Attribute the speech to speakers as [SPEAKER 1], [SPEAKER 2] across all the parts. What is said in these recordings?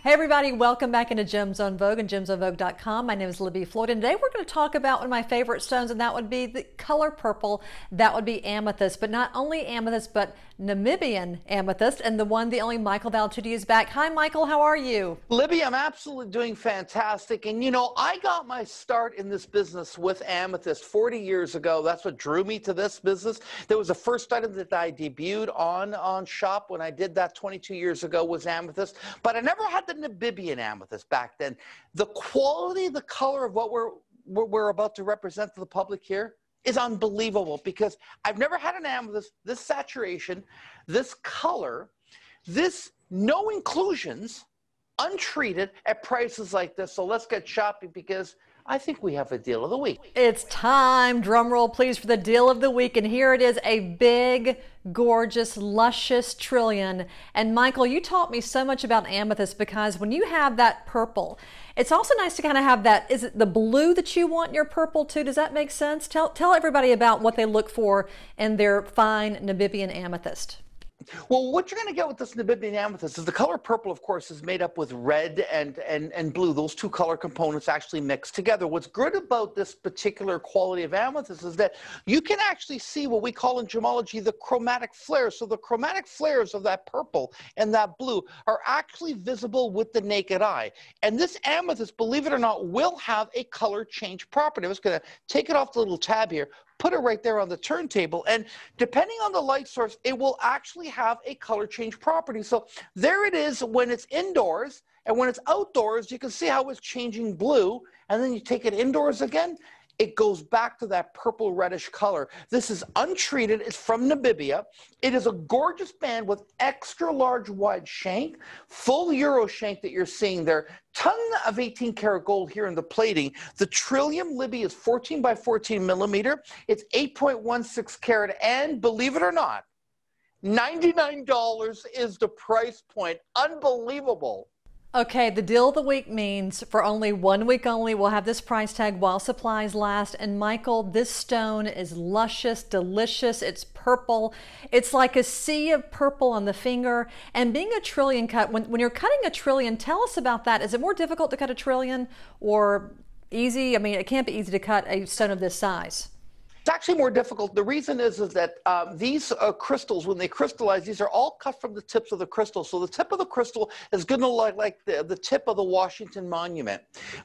[SPEAKER 1] Hey everybody, welcome back into Gems on Vogue and gemsonvogue.com. My name is Libby Floyd, and today we're going to talk about one of my favorite stones, and that would be the color purple. That would be amethyst, but not only amethyst, but Namibian amethyst, and the only Michael Valitutti is back. Hi Michael, how are you?
[SPEAKER 2] Libby, I'm absolutely doing fantastic. And you know, I got my start in this business with amethyst 40 years ago. That's what drew me to this business. That was the first item that I debuted on Shop when I did that 22 years ago was amethyst. But I never had the Namibian amethyst back then. The quality, the color of what we're about to represent to the public here is unbelievable, because I've never had an amethyst this saturation, this color, this no inclusions, untreated at prices like this. So let's get shopping, because I think we have a deal of the week.
[SPEAKER 1] It's time, drum roll please, for the deal of the week. And here it is, a big, gorgeous, luscious trillion. And Michael, you taught me so much about amethyst, because when you have that purple, it's also nice to kind of have that, is it the blue that you want in your purple too? Does that make sense? Tell everybody about what they look for in their fine Namibian amethyst.
[SPEAKER 2] Well, what you're going to get with this Namibian amethyst is the color purple, of course, is made up with red and blue. Those two color components actually mix together. What's good about this particular quality of amethyst is that you can actually see what we call in gemology the chromatic flares. So the chromatic flares of that purple and that blue are actually visible with the naked eye. And this amethyst, believe it or not, will have a color change property. I'm just going to take it off the little tab here, put it right there on the turntable, and depending on the light source, it will actually have a color change property. So there it is when it's indoors, and when it's outdoors, you can see how it's changing blue, and then you take it indoors again, it goes back to that purple reddish color. This is untreated. It's from Namibia. It is a gorgeous band with extra large wide shank, full Euro shank that you're seeing there. Ton of 18 karat gold here in the plating. The Trillium Libby is 14 by 14 millimeter. It's 8.16 karat, and believe it or not, $99 is the price point. Unbelievable.
[SPEAKER 1] Okay, the deal of the week means for only 1 week only, we'll have this price tag while supplies last. And Michael, this stone is luscious, delicious. It's purple. It's like a sea of purple on the finger. And being a trillion cut, when you're cutting a trillion, tell us about that. Is it more difficult to cut a trillion or easy? I mean, it can't be easy to cut a stone of this size.
[SPEAKER 2] It's actually more difficult. The reason is that these crystals, when they crystallize, these are all cut from the tips of the crystal. So the tip of the crystal is going to look like the tip of the Washington Monument.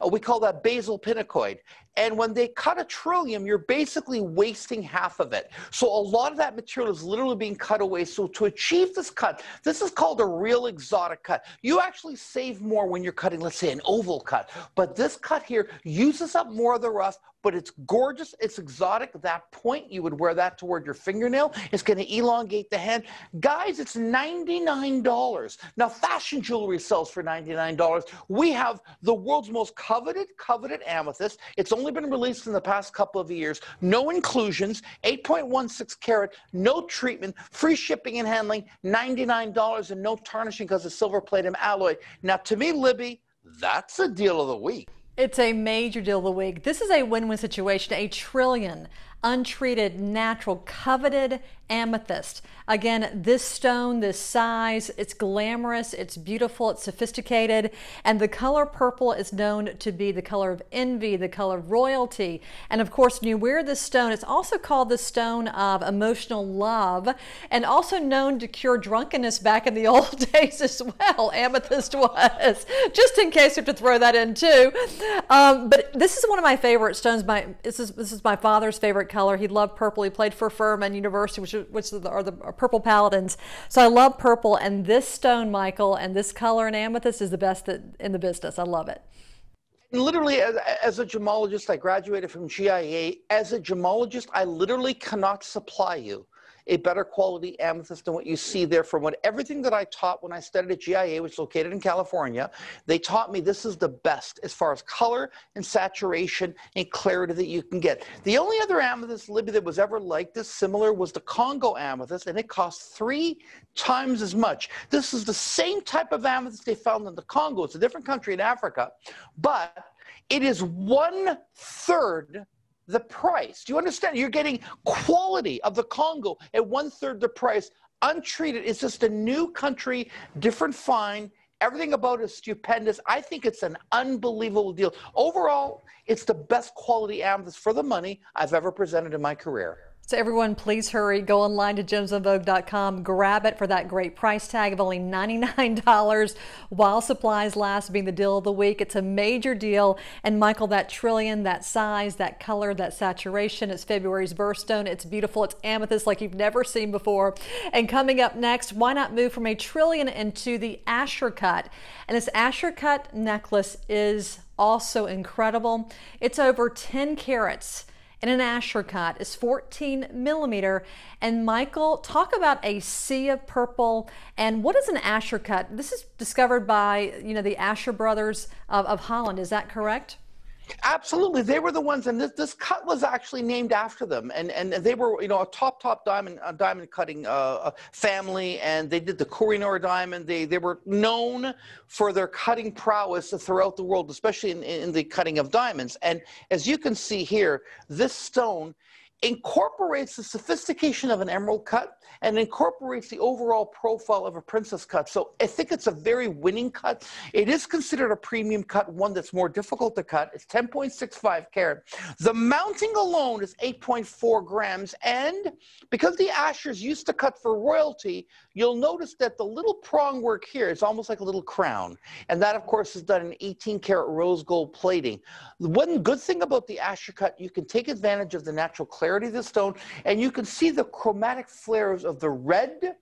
[SPEAKER 2] We call that basal pinacoid. And when they cut a trillium, you're basically wasting half of it. So a lot of that material is literally being cut away. So to achieve this cut, this is called a real exotic cut. You actually save more when you're cutting, let's say, an oval cut. But this cut here uses up more of the rough, but it's gorgeous, it's exotic. That point, you would wear that toward your fingernail. It's going to elongate the hand. Guys, it's $99. Now, fashion jewelry sells for $99. We have the world's most coveted amethyst. It's only been released in the past couple of years. No inclusions, 8.16 karat, no treatment, free shipping and handling, $99, and no tarnishing because of silver platinum alloy. Now, to me, Libby, that's a deal of the week.
[SPEAKER 1] It's a major deal of the week. This is a win-win situation, a trillion untreated, natural, coveted amethyst. Again, this stone, this size, it's glamorous, it's beautiful, it's sophisticated, and the color purple is known to be the color of envy, the color of royalty. And of course, when you wear this stone, it's also called the stone of emotional love, and also known to cure drunkenness back in the old days as well. Amethyst was, just in case you have to throw that in too. But this is one of my favorite stones. This is my father's favorite color. He loved purple. He played for Furman University, which are the purple paladins. So I love purple, and this stone, Michael, and this color in amethyst is the best in the business. I love it.
[SPEAKER 2] Literally, as a gemologist, I graduated from GIA. As a gemologist, I literally cannot supply you a better quality amethyst than what you see there. From everything that I taught when I studied at GIA, which is located in California, they taught me this is the best as far as color and saturation and clarity that you can get. The only other amethyst, Libby, that was ever like this, similar, was the Congo amethyst, and it cost 3 times as much. This is the same type of amethyst they found in the Congo. It's a different country in Africa, but it is 1/3 the price. Do you understand? You're getting quality of the Congo at 1/3 the price, untreated. It's just a new country, different fine, Everything about it is stupendous. I think it's an unbelievable deal. Overall, it's the best quality amethyst for the money I've ever presented in my career.
[SPEAKER 1] So everyone, please hurry. Go online to gemsonvogue.com. Grab it for that great price tag of only $99 while supplies last, being the deal of the week. It's a major deal. And Michael, that trillion, that size, that color, that saturation, it's February's birthstone. It's beautiful. It's amethyst like you've never seen before. And coming up next, why not move from a trillion into the Asher cut? And this Asher cut necklace is also incredible. It's over 10 carats. And an Asher cut is 14 millimeter. And Michael, talk about a sea of purple. And what is an Asher cut? This is discovered by, the Asher brothers of Holland. Is that correct?
[SPEAKER 2] Absolutely. They were the ones, and this cut was actually named after them. And they were, a top diamond cutting family, and they did the Koh-i-Noor diamond. They were known for their cutting prowess throughout the world, especially in the cutting of diamonds. And as you can see here, this stone incorporates the sophistication of an emerald cut and incorporates the overall profile of a princess cut. So I think it's a very winning cut. It is considered a premium cut, one that's more difficult to cut. It's 10.65 carat. The mounting alone is 8.4 grams. And because the Ashers used to cut for royalty, you'll notice that the little prong work here is almost like a little crown. And that, of course, is done in 18 karat rose gold plating. One good thing about the Asher cut, you can take advantage of the natural clarity of the stone, and you can see the chromatic flares of the red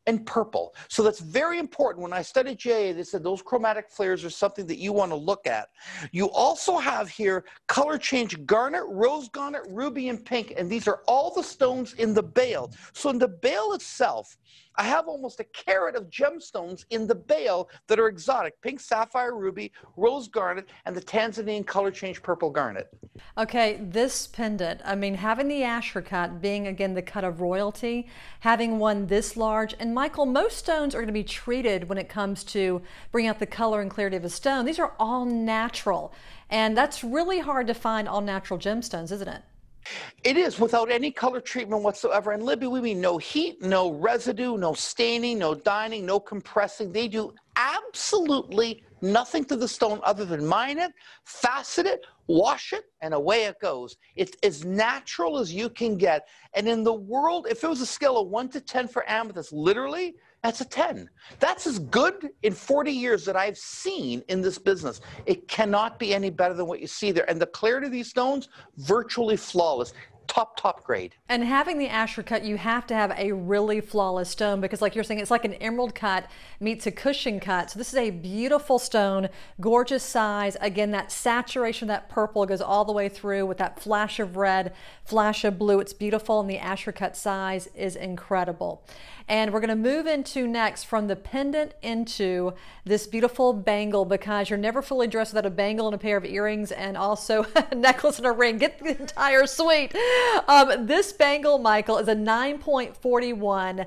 [SPEAKER 2] and purple. So that's very important. When I studied GIA, they said those chromatic flares are something that you want to look at. You also have here color change garnet, rose garnet, ruby, and pink, and these are all the stones in the bale. So in the bale itself, I have almost a carat of gemstones in the bale that are exotic: pink, sapphire, ruby, rose garnet, and the Tanzanian color change purple garnet.
[SPEAKER 1] Okay, this pendant, having the Asher cut being, again, the cut of royalty, having one this large, and Michael, most stones are going to be treated when it comes to bringing out the color and clarity of a stone. These are all natural, and that's really hard to find all natural gemstones, isn't it?
[SPEAKER 2] It is, without any color treatment whatsoever. And Libby, we mean no heat, no residue, no staining, no dyeing, no compressing. They do absolutely nothing to the stone other than mine it, facet it, wash it, and away it goes. It's as natural as you can get. And in the world, if it was a scale of 1 to 10 for amethyst, literally, that's a 10. That's as good in 40 years that I've seen in this business. It cannot be any better than what you see there. And the clarity of these stones, virtually flawless. Top grade.
[SPEAKER 1] And having the Asher cut, you have to have a really flawless stone, because like you're saying, it's like an emerald cut meets a cushion cut. So this is a beautiful stone, gorgeous size. Again, that saturation, that purple goes all the way through with that flash of red, flash of blue. It's beautiful, and the Asher cut size is incredible. And we're going to move into next from the pendant into this beautiful bangle, because you're never fully dressed without a bangle and a pair of earrings and also a necklace and a ring. Get the entire suite. This bangle, Michael, is a 9.41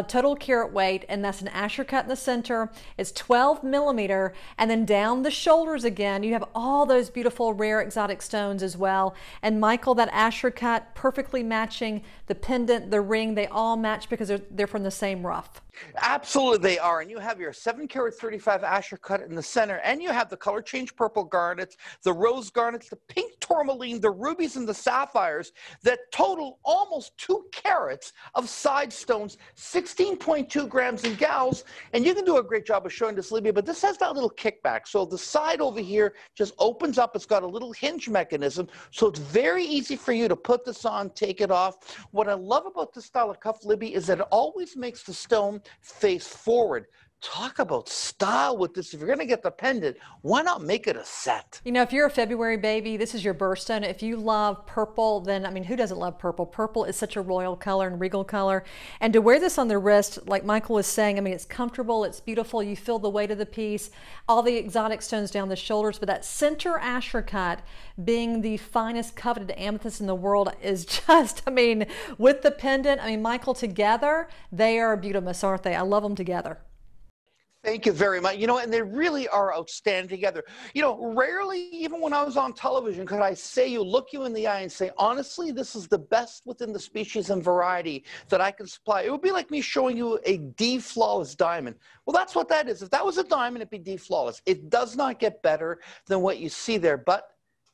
[SPEAKER 1] total carat weight, and that's an Asher cut in the center. It's 12 millimeter, and then down the shoulders again, you have all those beautiful rare exotic stones as well. And Michael, that Asher cut perfectly matching the pendant, the ring, they all match because they're from the same rough.
[SPEAKER 2] Absolutely they are. And you have your 7 karat 35 Asher cut in the center, and you have the color change purple garnets, the rose garnets, the pink tourmaline, the rubies, and the sapphires that total almost 2 carats of side stones, 16.2 grams in gals. And you can do a great job of showing this, Libby, but this has that little kickback. So the side over here just opens up. It's got a little hinge mechanism, so it's very easy for you to put this on, take it off. What I love about this style of cuff, Libby, is that it always makes the stone face forward. Talk about style with this. If you're going to get the pendant, why not make it a set?
[SPEAKER 1] You know, if you're a February baby, this is your birthstone. If you love purple, then, who doesn't love purple? Purple is such a royal color and regal color. And to wear this on the wrist, like Michael was saying, it's comfortable, it's beautiful. You feel the weight of the piece, all the exotic stones down the shoulders. But that center Asher cut, being the finest coveted amethyst in the world, is just, with the pendant, Michael, together, they are beautiful, aren't they? I love them together.
[SPEAKER 2] Thank you very much. You know, and they really are outstanding together. You know, rarely, even when I was on television, could I look you in the eye and say, honestly, this is the best within the species and variety that I can supply. It would be like me showing you a D flawless diamond. Well, that's what that is. If that was a diamond, it'd be D flawless. It does not get better than what you see there, but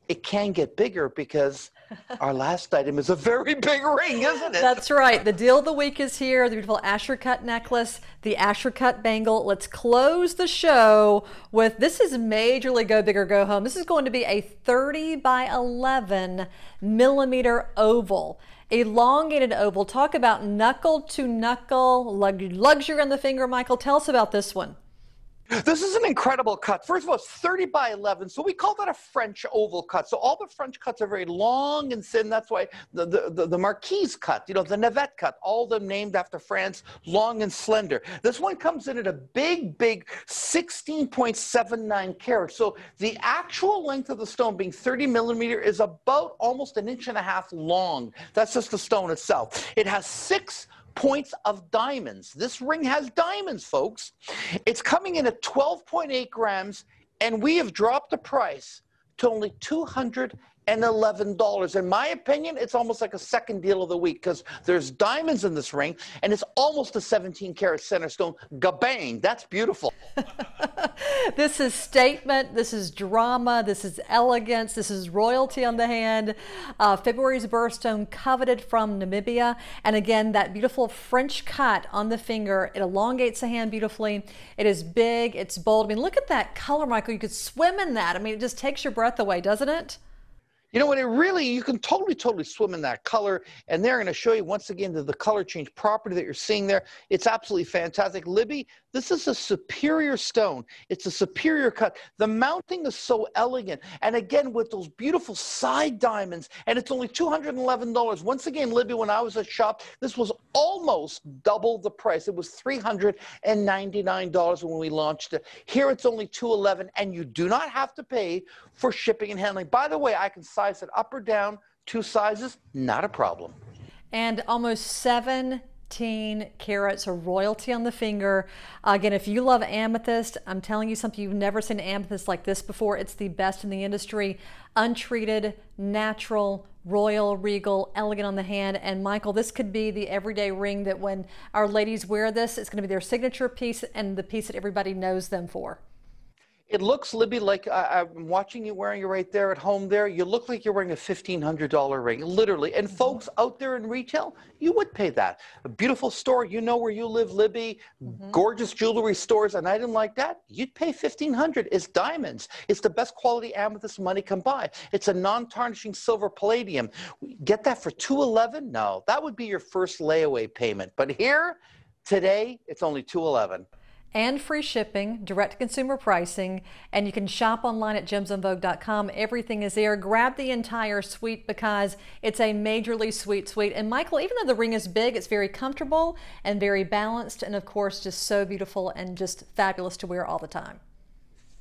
[SPEAKER 2] it can get bigger because our last item is a very big ring, isn't it?
[SPEAKER 1] That's right. The deal of the week is here. The beautiful Asher cut necklace, the Asher cut bangle. Let's close the show with, this is majorly go big or go home. This is going to be a 30 by 11 millimeter oval. Elongated oval. Talk about knuckle to knuckle, luxury on the finger. Michael, tell us about this one.
[SPEAKER 2] This is an incredible cut. First of all, it's 30 by 11, so we call that a French oval cut. So all the French cuts are very long and thin. That's why the Marquise cut, you know, the Navette cut, all of them named after France, long and slender. This one comes in at a big 16.79 carats. So the actual length of the stone, being 30 millimeter, is about almost 1.5 inches long. That's just the stone itself. It has 6 points of diamonds. This ring has diamonds, folks. It's coming in at 12.8 grams, and we have dropped the price to only $211. In my opinion, it's almost like a second deal of the week because there's diamonds in this ring, and it's almost a 17-carat center stone. Gabang! That's beautiful.
[SPEAKER 1] This is statement, this is drama, this is elegance, this is royalty on the hand. February's birthstone, coveted from Namibia. And again, that beautiful French cut on the finger, it elongates the hand beautifully. It is big, it's bold. I mean, look at that color, Michael. You could swim in that. I mean, it just takes your breath away, doesn't it?
[SPEAKER 2] You know what, you can totally swim in that color, and they're going to show you once again the color change property that you're seeing there. It's absolutely fantastic. Libby, this is a superior stone. It's a superior cut. The mounting is so elegant, and again, with those beautiful side diamonds, and it's only $211. Once again, Libby, when I was at shop, this was almost double the price. It was $399 when we launched it. Here it's only $211, and you do not have to pay for shipping and handling. By the way, I can size it up or down, 2 sizes, not a problem.
[SPEAKER 1] And almost 17 carats of royalty on the finger. Again, if you love amethyst, I'm telling you something, you've never seen amethyst like this before. It's the best in the industry. Untreated, natural, royal, regal, elegant on the hand. And Michael, this could be the everyday ring that when our ladies wear this, it's going to be their signature piece and the piece that everybody knows them for.
[SPEAKER 2] It looks, Libby, like I'm watching you wearing it right there at home there. You look like you're wearing a $1,500 ring, literally. And folks out there in retail, you would pay that. A beautiful store, you know where you live, Libby, gorgeous jewelry stores, an item like that, you'd pay $1,500. It's diamonds. It's the best quality amethyst money can buy. It's a non-tarnishing silver palladium. Get that for $211? No, that would be your first layaway payment. But here, today, it's only $211.
[SPEAKER 1] And free shipping, direct-to-consumer pricing, and you can shop online at gemsonvogue.com. Everything is there. Grab the entire suite because it's a majorly sweet suite. And Michael, even though the ring is big, it's very comfortable and very balanced, and of course, just so beautiful and just fabulous to wear all the time.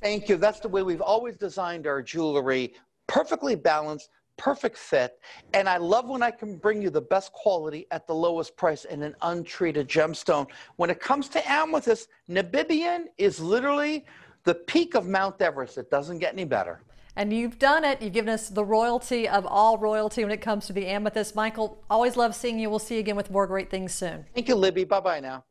[SPEAKER 2] Thank you. That's the way we've always designed our jewelry. Perfectly balanced, perfect fit, and I love when I can bring you the best quality at the lowest price in an untreated gemstone. When it comes to amethyst, Namibian is literally the peak of Mount Everest. It doesn't get any better.
[SPEAKER 1] And you've done it. You've given us the royalty of all royalty when it comes to the amethyst. Michael, always love seeing you. We'll see you again with more great things soon.
[SPEAKER 2] Thank you, Libby. Bye-bye now.